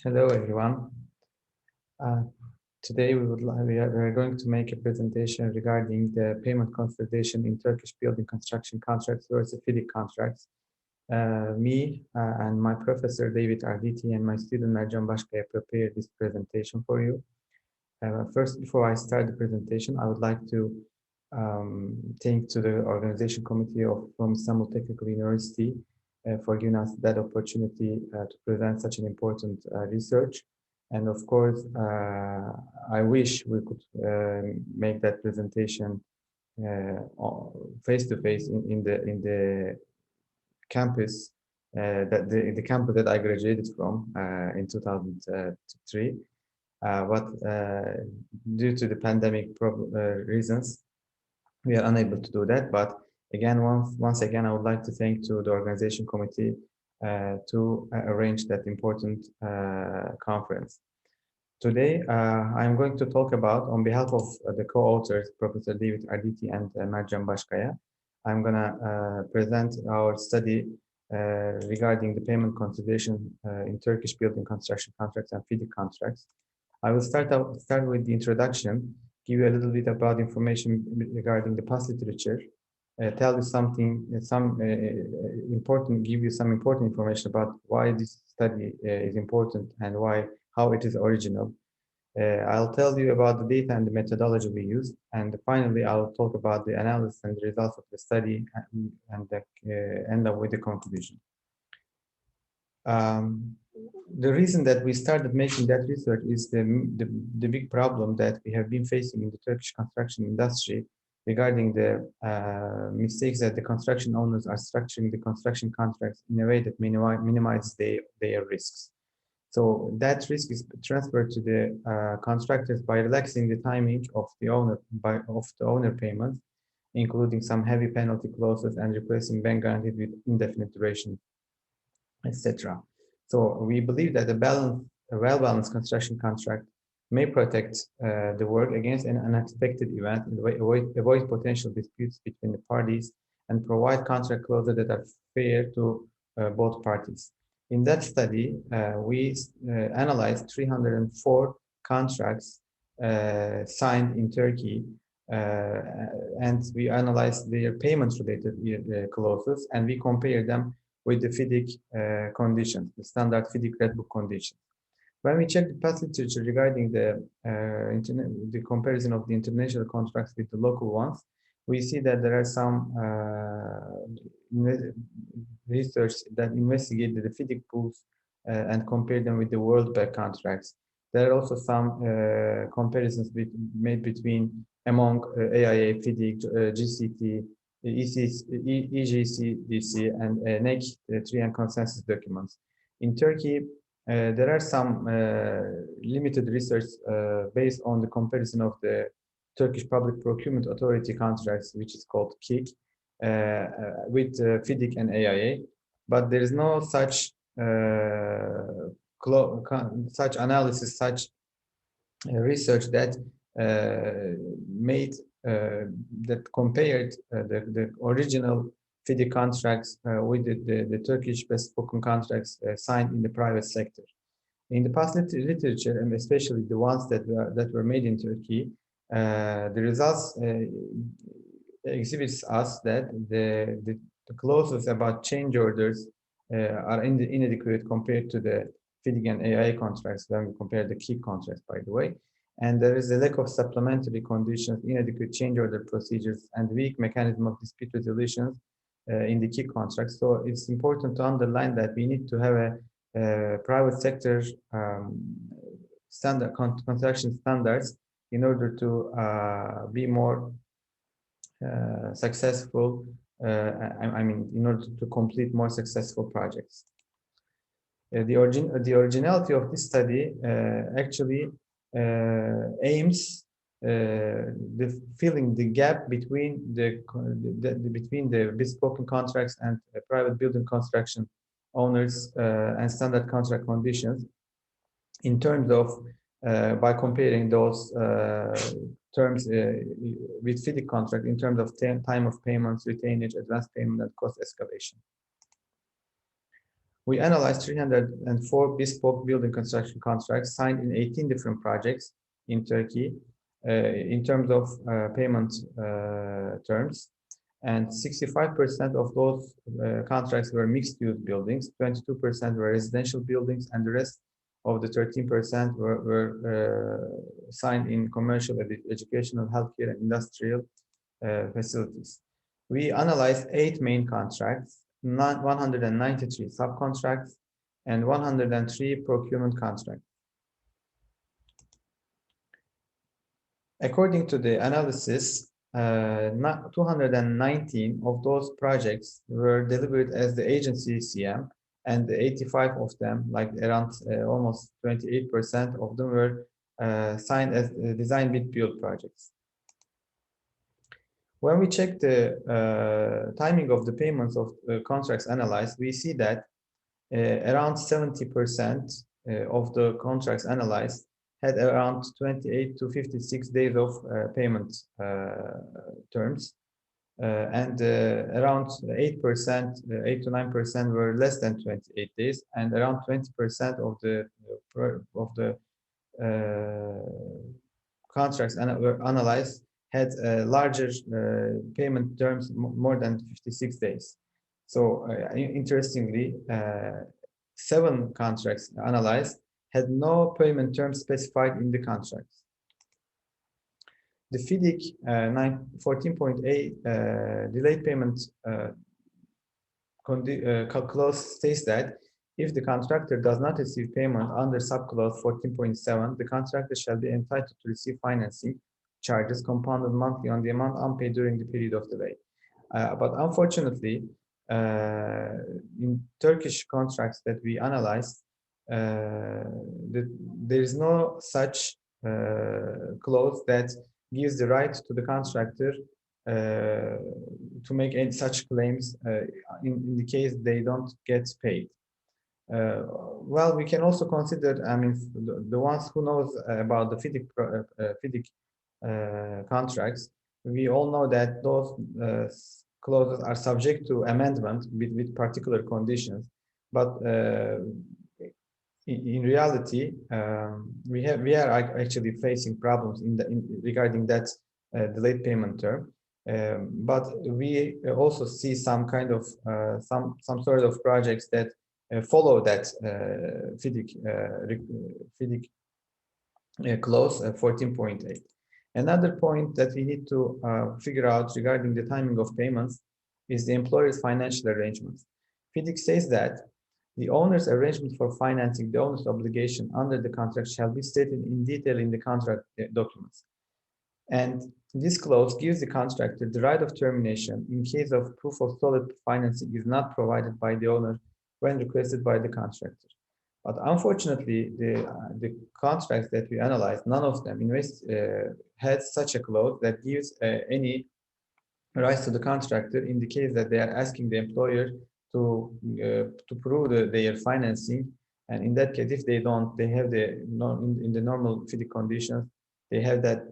Hello, everyone. Uh, Today we are going to make a presentation regarding the payment consolidation in Turkish building construction contracts versus FIDIC contracts. And my professor David Arditi and my student Mert Baskaya prepared this presentation for you. First, before I start the presentation, I would like to thank to the organization committee from Istanbul Technical University for giving us that opportunity to present such an important research. And of course, I wish we could make that presentation face to face in the campus the campus that I graduated from in 2003. But due to the pandemic reasons, we are unable to do that. But again, once again, I would like to thank to the organization committee to arrange that important conference. Today, I'm going to talk about, on behalf of the co-authors, Professor David Arditi and Mert Baskaya, I'm going to present our study regarding the payment consolidation in Turkish building construction contracts and FIDIC contracts. I will start with the introduction, give you a little bit about information regarding the past literature, tell you give you some important information about why this study is important and how it is original. I'll tell you about the data and the methodology we used, and finally I'll talk about the analysis and the results of the study and end up with the conclusion. The reason that we started making that research is the big problem that we have been facing in the Turkish construction industry regarding the mistakes that the construction owners are structuring the construction contracts in a way that minimizes their risks. So that risk is transferred to the contractors by relaxing the timing of the owner payments, including some heavy penalty clauses and replacing bank guarantees with indefinite duration, etc. So we believe that a well-balanced construction contract may protect the work against an unexpected event and avoid potential disputes between the parties and provide contract clauses that are fair to both parties. In that study, we analyzed 304 contracts signed in Turkey, and we analyzed their payments-related clauses, and we compared them with the FIDIC conditions, the standard FIDIC Red Book conditions. When we check the past literature regarding the comparison of the international contracts with the local ones, we see that there are some research that investigated the FIDIC pools and compared them with the World Bank contracts. There are also some comparisons made among AIA, FIDIC, GCT, EGCDC, and NEC Trian consensus documents. In Turkey, there are some limited research based on the comparison of the Turkish Public Procurement Authority contracts, which is called KIK, with FIDIC and AIA, but there is no such analysis, such research that that compared the original FIDIC contracts with the Turkish bespoken contracts signed in the private sector. In the past literature, and especially the ones that were made in Turkey, the results exhibits us that the clauses about change orders are inadequate compared to the FIDIC and AIA contracts when we compare the key contracts, by the way. And there is a lack of supplementary conditions, inadequate change order procedures, and weak mechanism of dispute resolution in the key contracts. So it's important to underline that we need to have a private sector construction standards in order to be more successful. In order to complete more successful projects. The originality of this study actually aims filling the gap between the bespoken contracts and private building construction owners and standard contract conditions in terms of by comparing those terms with FIDIC contract in terms of time of payments, retainage, advance payment, and cost escalation. We analyzed 304 bespoke building construction contracts signed in 18 different projects in Turkey in terms of payment terms. And 65% of those contracts were mixed-use buildings, 22% were residential buildings, and the rest of the 13% were signed in commercial, educational, healthcare, and industrial facilities. We analyzed 8 main contracts, 193 subcontracts, and 103 procurement contracts. According to the analysis, 219 of those projects were delivered as the agency CM, and 85 of them, like around almost 28% of them, were signed as design bid build projects. When we check the timing of the payments of contracts analyzed, we see that around 70% of the contracts analyzed had around 28 to 56 days of payment terms, and around 8%, 8 to 9% were less than 28 days, and around 20% of the contracts were analyzed had larger payment terms, more than 56 days. So interestingly, 7 contracts analyzed had no payment terms specified in the contracts. The FIDIC 14.8 delayed payment clause states that if the contractor does not receive payment under subclause 14.7, the contractor shall be entitled to receive financing charges compounded monthly on the amount unpaid during the period of delay. But unfortunately, in Turkish contracts that we analyzed, there is no such clause that gives the right to the contractor to make any such claims in the case they don't get paid. Well, we can also consider, I mean, the ones who knows about the FIDIC contracts, we all know that those clauses are subject to amendment with particular conditions, but in reality, we are actually facing problems regarding that delayed payment term. But we also see some kind of some sort of projects that follow that FIDIC clause 14.8. Another point that we need to figure out regarding the timing of payments is the employer's financial arrangements. FIDIC says that the owner's arrangement for financing the owner's obligation under the contract shall be stated in detail in the contract documents. And this clause gives the contractor the right of termination in case of proof of solid financing is not provided by the owner when requested by the contractor. But unfortunately, the contracts that we analyzed, none of them had such a clause that gives any rights to the contractor in the case that they are asking the employer to prove their financing. And in that case, if they don't, they have in the normal FIDIC conditions, they have that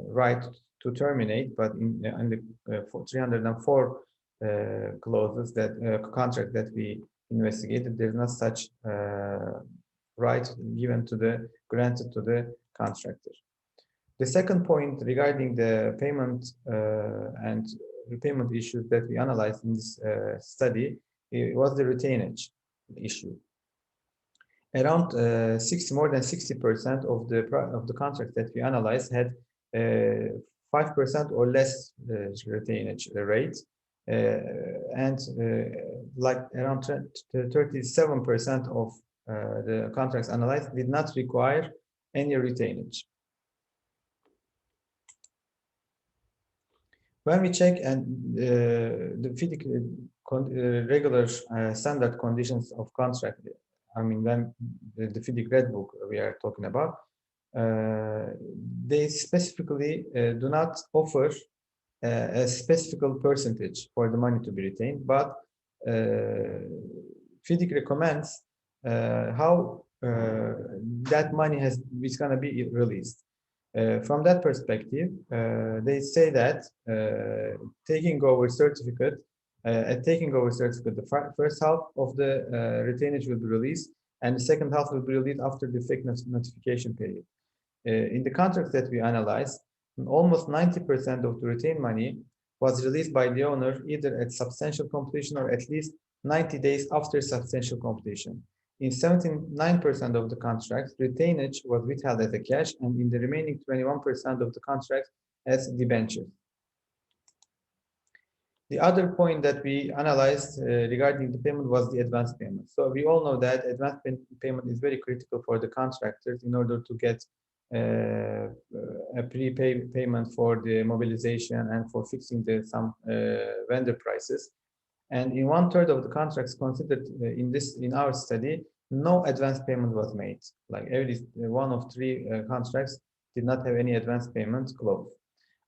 right to terminate. But in the 304 clauses that contract that we investigated, there's not such right granted to the contractor. The second point regarding the payment and repayment issues that we analyzed in this study, it was the retainage issue. Around more than 60% of the contracts that we analyzed had 5% or less retainage rate, and like around 37% of the contracts analyzed did not require any retainage. When we check and the FIDIC regular standard conditions of contract, I mean, when the FIDIC Red Book we are talking about, they specifically do not offer a specific percentage for the money to be retained, but FIDIC recommends how that money is going to be released. From that perspective, they say that taking over certificate At taking over certificate, the first half of the retainage will be released, and the second half will be released after the fake notification period. In the contracts that we analyzed, almost 90% of the retained money was released by the owner either at substantial completion or at least 90 days after substantial completion. In 79% of the contracts, retainage was withheld as a cash, and in the remaining 21% of the contracts as debentures. The other point that we analyzed regarding the payment was the advance payment. So we all know that advance payment is very critical for the contractors in order to get a payment for the mobilization and for fixing some vendor prices. And in 1/3 of the contracts considered in our study, no advance payment was made. Like every one of 3 contracts did not have any advance payment clause.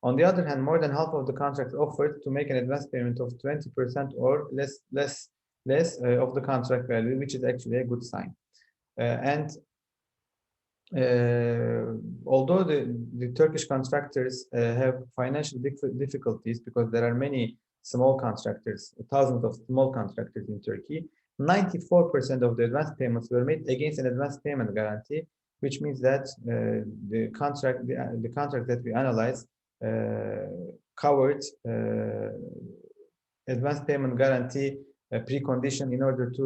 On the other hand, more than half of the contracts offered to make an advance payment of 20% or less of the contract value, which is actually a good sign. Although the Turkish contractors have financial difficulties because there are many small contractors, thousands of small contractors in Turkey, 94% of the advance payments were made against an advance payment guarantee, which means that the contract that we analyzed covered advance payment guarantee precondition in order to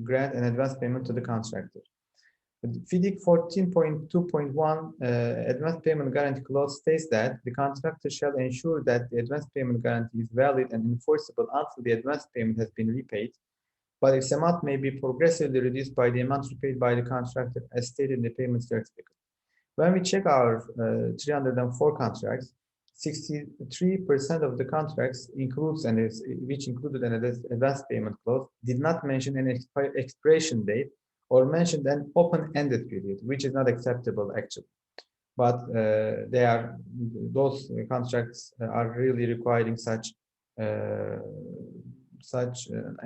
grant an advance payment to the contractor. FIDIC 14.2.1 advance payment guarantee clause states that the contractor shall ensure that the advance payment guarantee is valid and enforceable until the advance payment has been repaid, but its amount may be progressively reduced by the amount repaid by the contractor as stated in the payment certificate. When we check our 304 contracts, 63% of the contracts which included an advance payment clause did not mention an expiration date or mentioned an open-ended period, which is not acceptable actually. But those contracts are really requiring such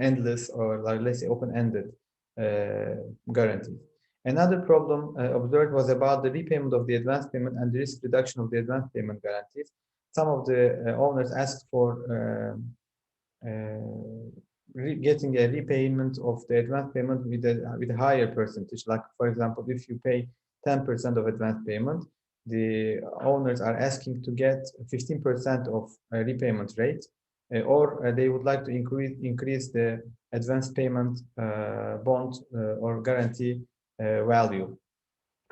endless or let's say open-ended guarantees. Another problem observed was about the repayment of the advance payment and the risk reduction of the advance payment guarantees. Some of the owners asked for getting a repayment of the advance payment with a higher percentage. Like, for example, if you pay 10% of advance payment, the owners are asking to get 15% of repayment rate, or they would like to increase the advance payment bond or guarantee value.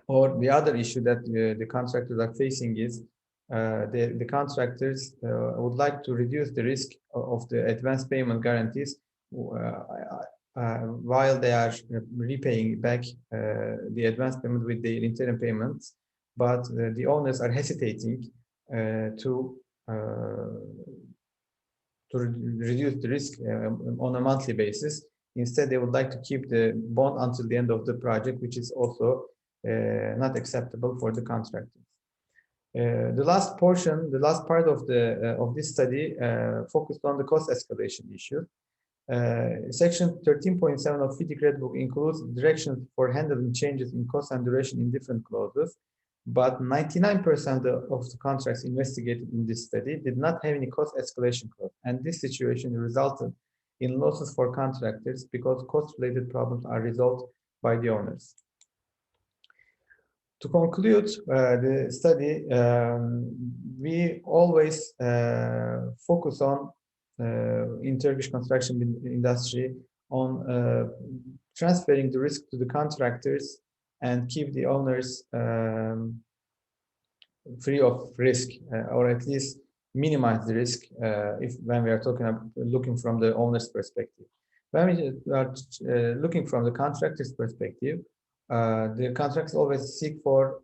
Or the other issue that the contractors are facing is the contractors would like to reduce the risk of the advance payment guarantees while they are repaying back the advance payment with the interim payments, but the owners are hesitating to reduce the risk on a monthly basis. Instead, they would like to keep the bond until the end of the project, which is also not acceptable for the contractors. The last part of this study focused on the cost escalation issue. Section 13.7 of FIDIC Red Book includes directions for handling changes in cost and duration in different clauses, but 99% of the contracts investigated in this study did not have any cost escalation clause, and this situation resulted in losses for contractors because cost-related problems are resolved by the owners. To conclude the study, we always focus on in Turkish construction industry on transferring the risk to the contractors and keep the owners free of risk, or at least minimize the risk when we are looking from the owner's perspective. When we are looking from the contractor's perspective, the contractors always seek for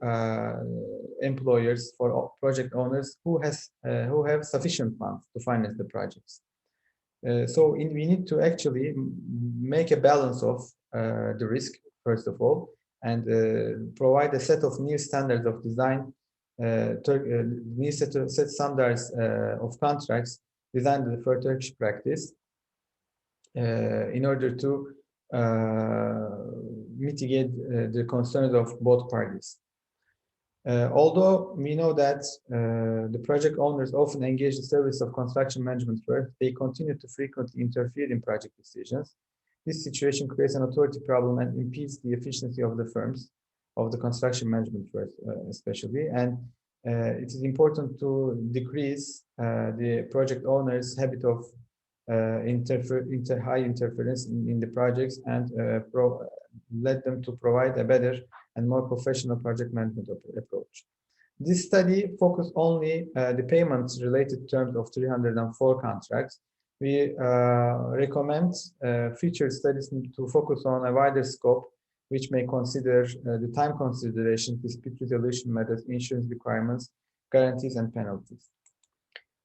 employers, for project owners who have sufficient funds to finance the projects. So we need to actually make a balance of the risk, first of all, and provide a set of new standards of design, new set standards of contracts designed for Turkish practice in order to mitigate the concerns of both parties. Although we know that the project owners often engage the service of construction management first, they continue to frequently interfere in project decisions. This situation creates an authority problem and impedes the efficiency of the firms, of the construction management first, especially. And it is important to decrease the project owner's habit of high interference in the projects and let them to provide a better and more professional project management approach. This study focused only the payments related terms of 304 contracts. We recommend featured studies to focus on a wider scope, which may consider the time considerations, dispute resolution methods, insurance requirements, guarantees, and penalties.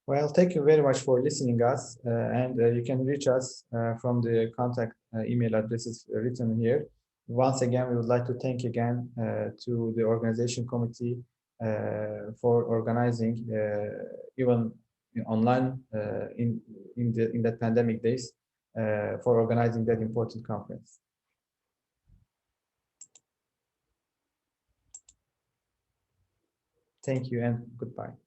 Well, thank you very much for listening us, and you can reach us from the contact email addresses written here. Once again, we would like to thank again to the organization committee for organizing even online in the pandemic days for organizing that important conference. Thank you and goodbye.